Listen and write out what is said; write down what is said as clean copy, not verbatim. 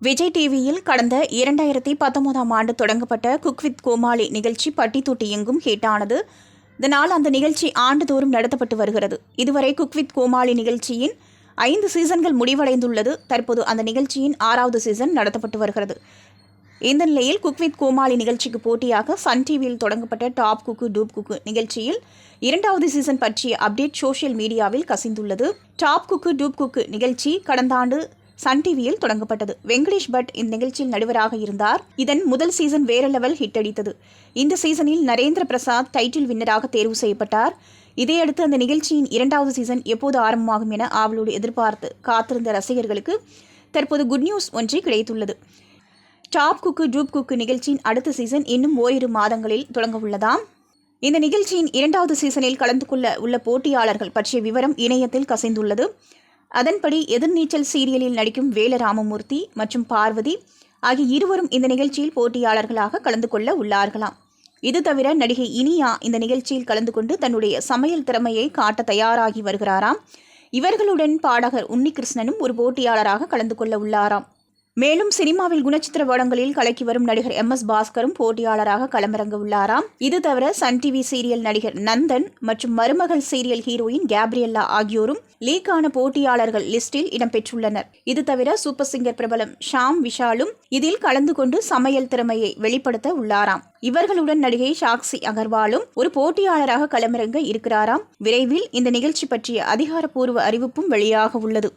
விஜய் டிவியில் கடந்த 2019ஆம் ஆண்டு தொடங்கப்பட்ட குக் வித் கோமாளி நிகழ்ச்சி பட்டி தொட்டி எங்கும் ஹிட்டானது. இதனால் அந்த நிகழ்ச்சி ஆண்டுதோறும் நடத்தப்பட்டு வருகிறது. இதுவரை குக் வித் கோமாளி நிகழ்ச்சியின் 5 சீசன்கள் முடிவடைந்துள்ளது. தற்போது அந்த நிகழ்ச்சியின் 6வது சீசன் நடத்தப்பட்டு வருகிறது. இந்த நிலையில் குக் வித் கோமாளி நிகழ்ச்சிக்கு போட்டியாக சன் டிவியில் தொடங்கப்பட்ட டாப் குக்கு டூப் குக்கு நிகழ்ச்சியில் 2வது சீசன் பற்றிய அப்டேட் சோஷியல் மீடியாவில் கசிந்துள்ளது. டாப் குக்கு டூப் குக்கு நிகழ்ச்சி கடந்த ஆண்டு சன் டிவியில் தொடங்கப்பட்டது. வெங்கடேஷ் பட் இந்த நிகழ்ச்சியில் நடுவராக இருந்தார். இதன் முதல் சீசன் வேற லெவல் ஹிட் அடித்தது. இந்த சீசனில் நரேந்திர பிரசாத் டைட்டில் வின்னராக தேர்வு செய்யப்பட்டார். இதையடுத்து அந்த நிகழ்ச்சியின் 2வது சீசன் எப்போது ஆரம்பமாகும் என ஆவலோடு எதிர்பார்த்து காத்திருந்த ரசிகர்களுக்கு தற்போது குட் நியூஸ் ஒன்று கிடைத்துள்ளது. டாப் குக்கு டூப் குக்கு நிகழ்ச்சியின் அடுத்த சீசன் இன்னும் ஓரிரு மாதங்களில் தொடங்க உள்ளதாம். இந்த நிகழ்ச்சியின் 2வது சீசனில் கலந்து கொள்ள உள்ள போட்டியாளர்கள் பற்றிய விவரம் இணையத்தில் கசிந்துள்ளது. அதன்படி எதிர்நீச்சல் சீரியலில் நடிக்கும் வேல ராமமூர்த்தி மற்றும் பார்வதி ஆகிய இருவரும் இந்த நிகழ்ச்சியில் போட்டியாளர்களாக கலந்து கொள்ள உள்ளார்களாம். இது தவிர நடிகை இனியா இந்த நிகழ்ச்சியில் கலந்து கொண்டு தன்னுடைய சமையல் திறமையை காட்ட தயாராகி வருகிறாராம். இவர்களுடன் பாடகர் உன்னிகிருஷ்ணனும் ஒரு போட்டியாளராக கலந்து கொள்ள உள்ளாராம். மேலும் சினிமாவில் குணச்சித்திர படங்களில் கலக்கி வரும் நடிகர் MS பாஸ்கரும் போட்டியாளராக களமிறங்க உள்ளாராம். இது தவிர சன் டிவி சீரியல் நடிகர் நந்தன் மற்றும் மருமகள் சீரியல் ஹீரோயின் கேப்ரியல்லா ஆகியோரும் லீக்கான போட்டியாளர்கள் லிஸ்டில் இடம்பெற்றுள்ளனர். இது தவிர சூப்பர் சிங்கர் பிரபலம் ஷாம் விஷாலும் இதில் கலந்து கொண்டு சமையல் திறமையை வெளிப்படுத்த உள்ளாராம். இவர்களுடன் நடிகை சாக்சி அகர்வாலும் ஒரு போட்டியாளராக களமிறங்க இருக்கிறாராம். விரைவில் இந்த நிகழ்ச்சி பற்றிய அதிகாரப்பூர்வ அறிவிப்பும் வெளியாக உள்ளது.